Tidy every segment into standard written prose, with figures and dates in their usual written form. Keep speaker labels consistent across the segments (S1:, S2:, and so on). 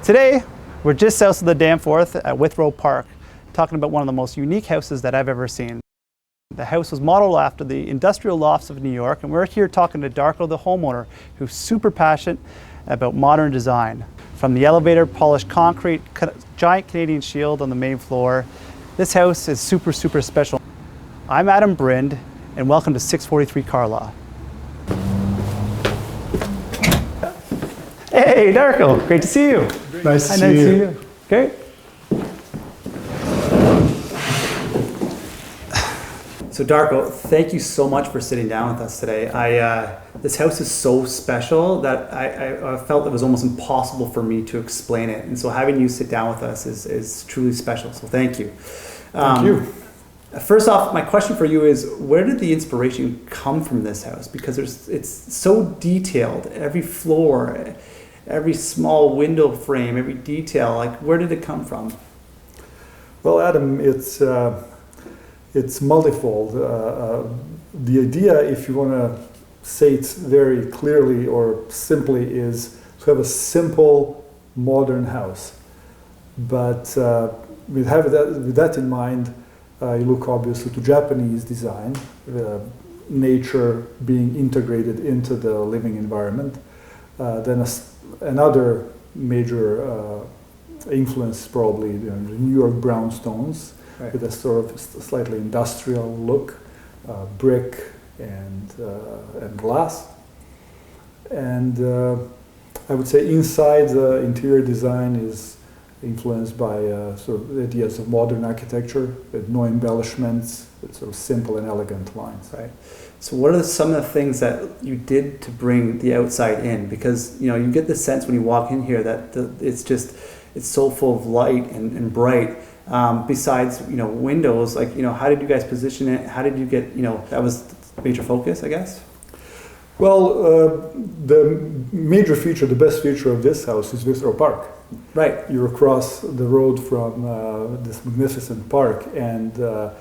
S1: Today, we're just south of the Danforth at Withrow Park, talking about one of the most unique houses that I've ever seen. The house was modeled after the industrial lofts of New York, and we're here talking to Darko, the homeowner, who's super passionate about modern design. From the elevator, polished concrete, giant Canadian shield on the main floor, this house is super special. I'm Adam Brind, and welcome to 643 Carlaw. Hey, Darko, great to see you.
S2: Nice to see you.
S1: Okay. So Darko, thank you so much for sitting down with us today. This house is so special that I felt it was almost impossible for me to explain it. And so having you sit down with us is truly special. So thank you.
S2: Thank you.
S1: First off, my question for you is, where did the inspiration come from this house? Because it's so detailed, every floor, every small window frame, every detail. Like, where did it come from?
S2: Well, Adam, it's multifold. The idea, if you want to say it very clearly or simply, is to have a simple, modern house. But with that in mind, you look obviously to Japanese design, nature being integrated into the living environment. Then another major influence, probably the New York brownstones, right, with a sort of slightly industrial look, brick and glass. And I would say inside the interior design is influenced by sort of ideas of modern architecture with no embellishments, with sort of simple and elegant lines.
S1: Right. So what are some of the things that you did to bring the outside in? Because you get the sense when you walk in here that it's so full of light and bright. Besides windows, like how did you guys position it? How did you get that was the major focus, I guess?
S2: Well, the major feature, the best feature of this house is Withrow Park.
S1: Right.
S2: You're across the road from this magnificent park, and the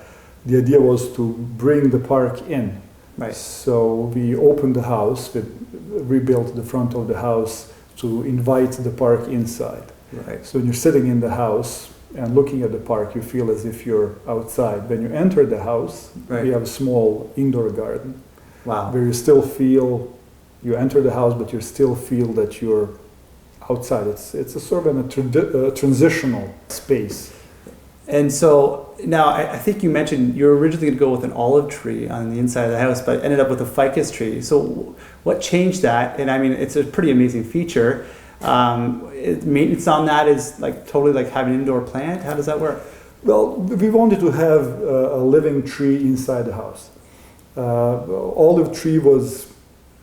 S2: idea was to bring the park in.
S1: Right.
S2: So we opened the house, we rebuilt the front of the house to invite the park inside.
S1: Right.
S2: So when you're sitting in the house and looking at the park, you feel as if you're outside. When you enter the house,
S1: right,
S2: we have a small indoor garden.
S1: Wow.
S2: Where you still feel, you enter the house, but you still feel that you're outside. It's a sort of a transitional space.
S1: And so now I think you mentioned you were originally going to go with an olive tree on the inside of the house, but ended up with a ficus tree. So what changed that? And I mean, it's a pretty amazing feature. Maintenance on that is totally like having an indoor plant. How does that work?
S2: Well, we wanted to have a living tree inside the house. Olive tree was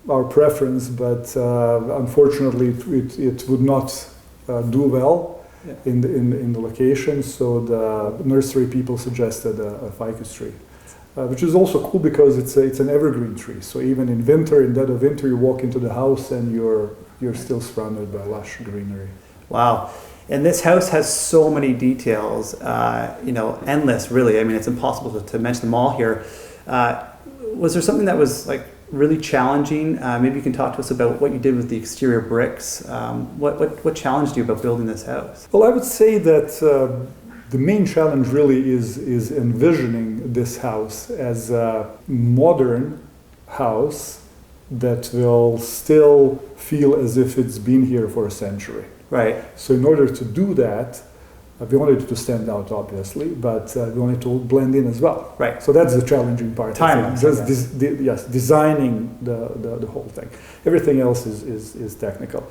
S2: our preference, but unfortunately it would not do well in the location. So the nursery people suggested a ficus tree, which is also cool because it's an evergreen tree. So even in winter, in dead of winter, you walk into the house and you're still surrounded by lush greenery.
S1: Wow. And this house has so many details, endless really. I mean, it's impossible to mention them all here. Was there something that was really challenging? Maybe you can talk to us about what you did with the exterior bricks. What challenged you about building this house?
S2: Well, I would say that the main challenge really is envisioning this house as a modern house that will still feel as if it's been here for a century.
S1: Right.
S2: So in order to do that, we wanted it to stand out, obviously, but we wanted to blend in as well.
S1: Right.
S2: So that's the challenging part.
S1: Timeless.
S2: Just designing the whole thing. Everything else is technical.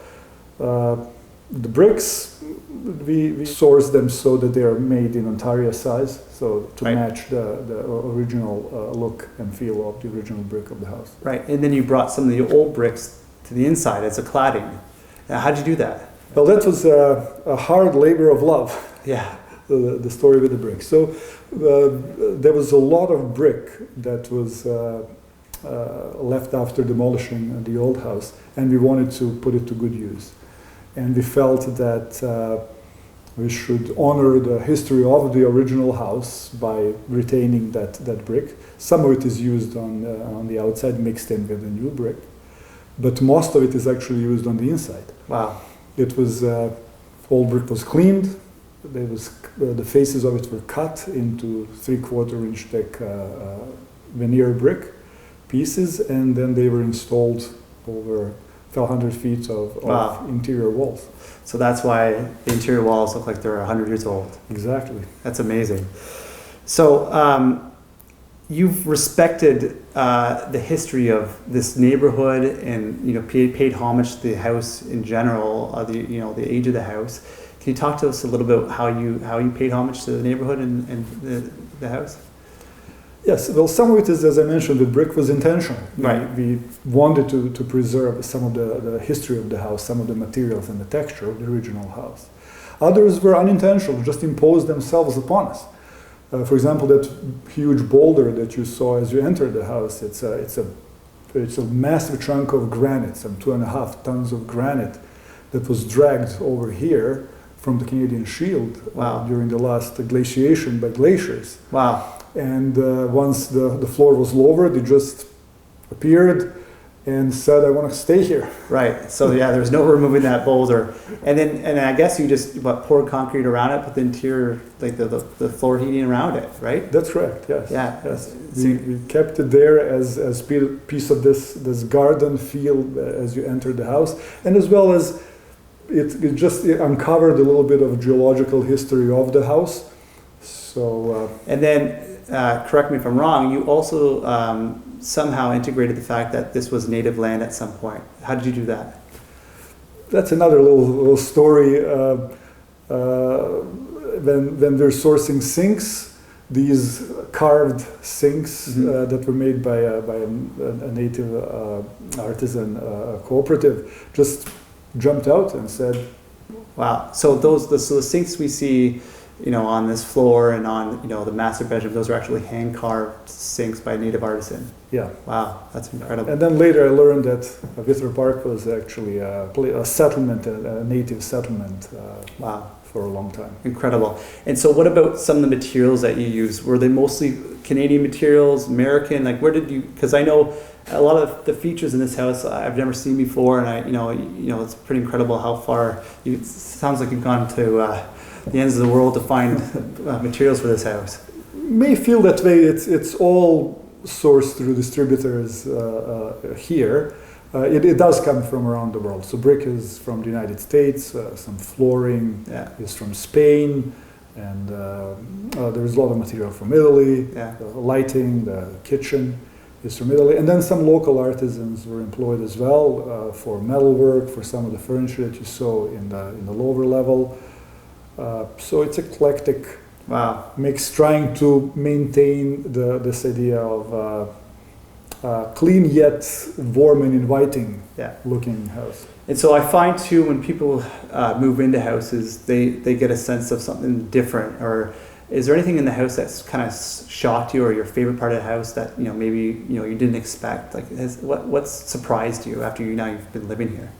S2: The bricks, we sourced them so that they are made in Ontario size, so to
S1: right,
S2: match the original look and feel of the original brick of the house.
S1: Right. And then you brought some of the old bricks to the inside as a cladding. How did you do that?
S2: Well, that was a hard labor of love.
S1: Yeah.
S2: The story with the brick. So there was a lot of brick that was left after demolishing the old house, and we wanted to put it to good use. And we felt that we should honor the history of the original house by retaining that brick. Some of it is used on the outside, mixed in with the new brick, but most of it is actually used on the inside.
S1: Wow.
S2: It was All brick was cleaned. The faces of it were cut into 3/4 inch thick veneer brick pieces, and then they were installed over 1,200 feet of
S1: Wow.
S2: interior walls.
S1: So that's why the interior walls look like they're 100 years old.
S2: Exactly.
S1: That's amazing. So you've respected the history of this neighborhood, and paid homage to the house in general. The age of the house. Can you talk to us a little bit how you paid homage to the neighborhood and the house?
S2: Yes, well, some of it is, as I mentioned, the brick was intentional.
S1: Right.
S2: We wanted to preserve some of the history of the house, some of the materials and the texture of the original house. Others were unintentional, just imposed themselves upon us. For example, that huge boulder that you saw as you entered the house, it's a massive chunk of granite, some 2.5 tons of granite that was dragged over here from the Canadian Shield.
S1: Wow.
S2: During the last glaciation by glaciers.
S1: Wow.
S2: And once the floor was lowered, it just appeared and said, "I want to stay here."
S1: Right. So yeah, there was no removing that boulder, and I guess you just poured concrete around it, put the interior, like the floor heating around it, right?
S2: That's correct. Yes.
S1: Yeah.
S2: Yes. We kept it there as piece of this garden feel as you entered the house, and as well as it just uncovered a little bit of geological history of the house. So.
S1: And then. Correct me if I'm wrong, you also somehow integrated the fact that this was native land at some point. How did you do that?
S2: That's another little story. When we're sourcing sinks, these carved sinks that were made by a native artisan cooperative just jumped out and said,
S1: "Wow!" So the sinks we see, on this floor and on, the master bedroom, those are actually hand-carved sinks by a native artisan.
S2: Yeah.
S1: Wow, that's incredible.
S2: And then later I learned that Withrow Park was actually a settlement, a native settlement.
S1: Wow.
S2: For a long time.
S1: Incredible. And so what about some of the materials that you use? Were they mostly Canadian materials, American? Like, where did you, because I know a lot of the features in this house I've never seen before, and it's pretty incredible how far, it sounds like you've gone to the ends of the world to find materials for this house.
S2: May feel that way. It's all sourced through distributors here. It does come from around the world. So brick is from the United States, some flooring is from Spain, and there's a lot of material from Italy.
S1: Yeah.
S2: The lighting, the kitchen is from Italy, and then some local artisans were employed as well for metalwork, for some of the furniture that you saw in the lower level. So it's eclectic.
S1: Wow.
S2: Mix, trying to maintain this idea of clean yet warm and inviting looking house.
S1: And so I find too, when people move into houses, they get a sense of something different. Or is there anything in the house that's kind of shocked you, or your favorite part of the house that maybe you didn't expect? Like, what's surprised you after you've been living here?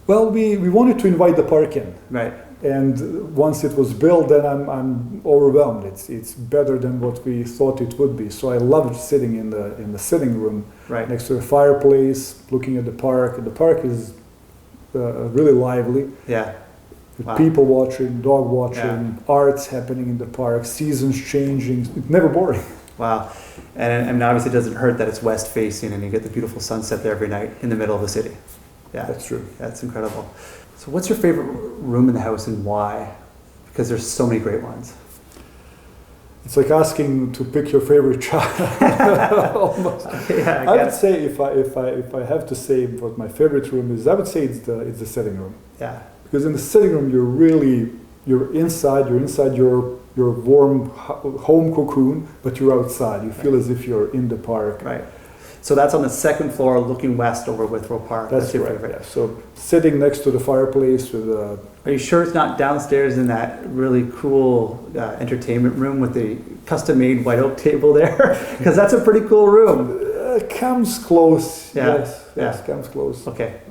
S2: Well, we wanted to invite the park in.
S1: Right.
S2: And once it was built, then I'm overwhelmed. It's better than what we thought it would be. So I loved sitting in the sitting room next to a fireplace, looking at the park. And the park is really lively.
S1: Yeah.
S2: With
S1: Wow.
S2: people watching, dog watching, arts happening in the park, seasons changing. It's never boring.
S1: Wow. And obviously it doesn't hurt that it's west facing and you get the beautiful sunset there every night in the middle of the city. Yeah.
S2: That's true.
S1: That's incredible. So what's your favorite room in the house and why? Because there's so many great ones.
S2: It's like asking to pick your favorite child. Almost.
S1: Yeah,
S2: I would say if I have to say what my favorite room is, I would say it's the sitting room.
S1: Yeah.
S2: Because in the sitting room you're inside your warm home cocoon, but you're outside. You feel as if you're in the park.
S1: Right. So that's on the second floor, looking west over Withrow Park.
S2: That's
S1: your
S2: correct.
S1: favorite.
S2: Yeah. So sitting next to the fireplace with.
S1: Are you sure it's not downstairs in that really cool entertainment room with the custom-made white oak table there? Because that's a pretty cool room.
S2: Comes close.
S1: Yeah.
S2: Yes, comes close.
S1: Okay.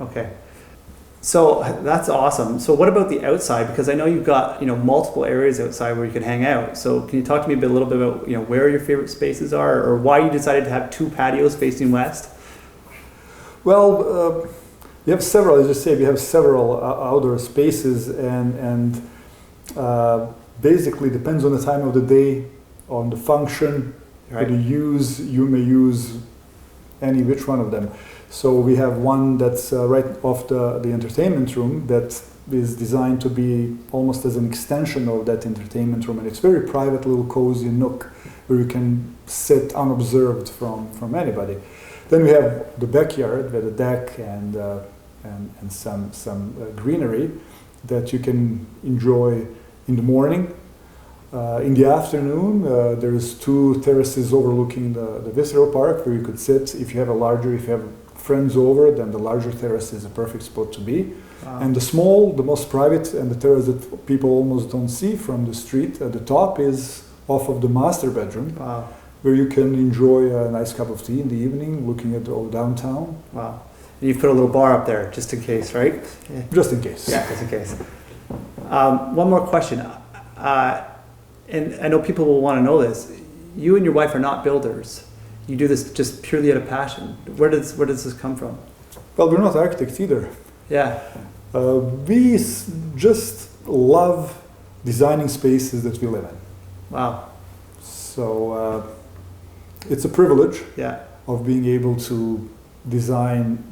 S1: So that's awesome. So what about the outside? Because I know you've got multiple areas outside where you can hang out. So can you talk to me a little bit about where your favorite spaces are, or why you decided to have two patios facing west?
S2: Well, We have several, as you say, we have several outdoor spaces, and basically depends on the time of the day, on the function,
S1: Right.
S2: the use. You may use any which one of them. So we have one that's right off the entertainment room that is designed to be almost as an extension of that entertainment room, and it's very private, little cozy nook where you can sit unobserved from anybody. Then we have the backyard with a deck and some greenery that you can enjoy in the morning. In the afternoon, there's 2 terraces overlooking the Withrow Park where you could sit. If you have friends over, then the larger terrace is a perfect spot to be.
S1: Wow.
S2: And the most private, and the terrace that people almost don't see from the street at the top is off of the master bedroom,
S1: Wow.
S2: where you can enjoy a nice cup of tea in the evening, looking at the old downtown.
S1: Wow. And you put a little bar up there just in case, right? Yeah.
S2: Just in case.
S1: Yeah, just in case. One more question. And I know people will want to know this. You and your wife are not builders. You do this just purely out of passion. Where does this come from?
S2: Well, we're not architects either.
S1: Yeah.
S2: We just love designing spaces that we live in.
S1: Wow.
S2: So it's a privilege
S1: Yeah.
S2: of being able to design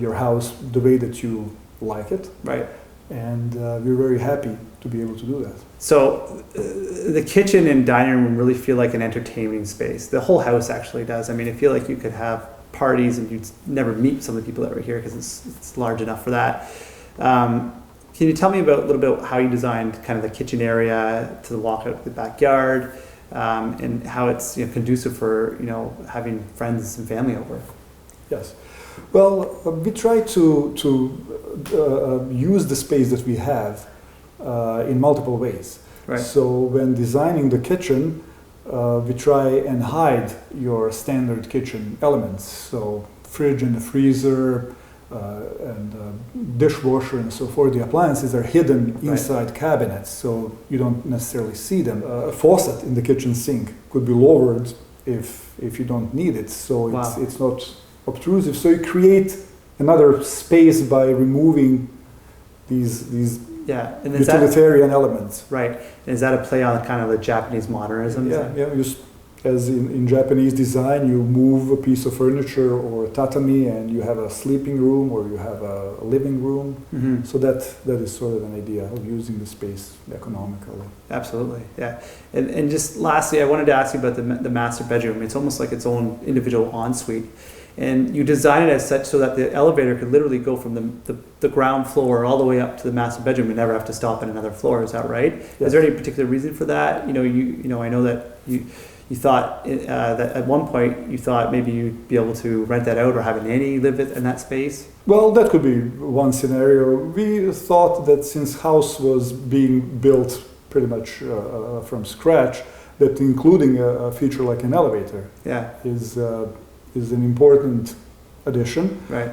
S2: your house the way that you like it.
S1: Right.
S2: And we're very happy to be able to do that.
S1: So the kitchen and dining room really feel like an entertaining space. The whole house actually does. I mean, I feel like you could have parties and you'd never meet some of the people that were here because it's large enough for that. Can you tell me a little bit how you designed kind of the kitchen area to the walk out to the backyard, and how it's conducive for having friends and family over?
S2: Yes. Well, we try to use the space that we have in multiple ways.
S1: Right.
S2: So when designing the kitchen, we try and hide your standard kitchen elements. So fridge and the freezer and dishwasher and so forth. The appliances are hidden inside cabinets, so you don't necessarily see them. A faucet in the kitchen sink could be lowered if you don't need it. So it's not obtrusive. So you create another space by removing these
S1: and
S2: utilitarian elements.
S1: Right. And is that a play on kind of the Japanese modernism?
S2: As in Japanese design, you move a piece of furniture or a tatami and you have a sleeping room or you have a living room.
S1: Mm-hmm.
S2: So that is sort of an idea of using the space economically.
S1: Absolutely, yeah. And just lastly, I wanted to ask you about the master bedroom. It's almost like its own individual ensuite. And you design it as such so that the elevator could literally go from the ground floor all the way up to the master bedroom and never have to stop at another floor. Is that right? Yes. Is there any particular reason for that? I know that you thought that at one point you thought maybe you'd be able to rent that out or have a nanny live in that space.
S2: Well, that could be one scenario. We thought that since house was being built pretty much from scratch, that including a feature like an elevator is an important addition,
S1: right?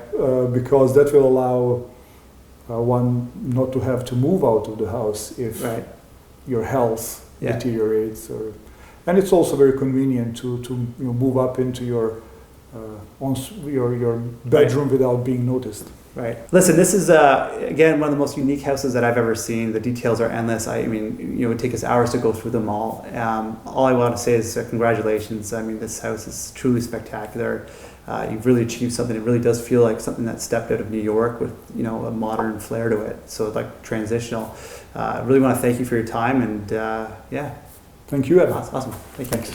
S2: Because that will allow one not to have to move out of the house if your health deteriorates, and it's also very convenient to move up into your bedroom without being noticed.
S1: Right. Listen, this is again one of the most unique houses that I've ever seen. The details are endless. I mean, it would take us hours to go through them all. All I want to say is congratulations. I mean, this house is truly spectacular. You've really achieved something. It really does feel like something that stepped out of New York with a modern flair to it. So like transitional. I really want to thank you for your time and
S2: Thank you, Evan.
S1: Awesome. Thanks.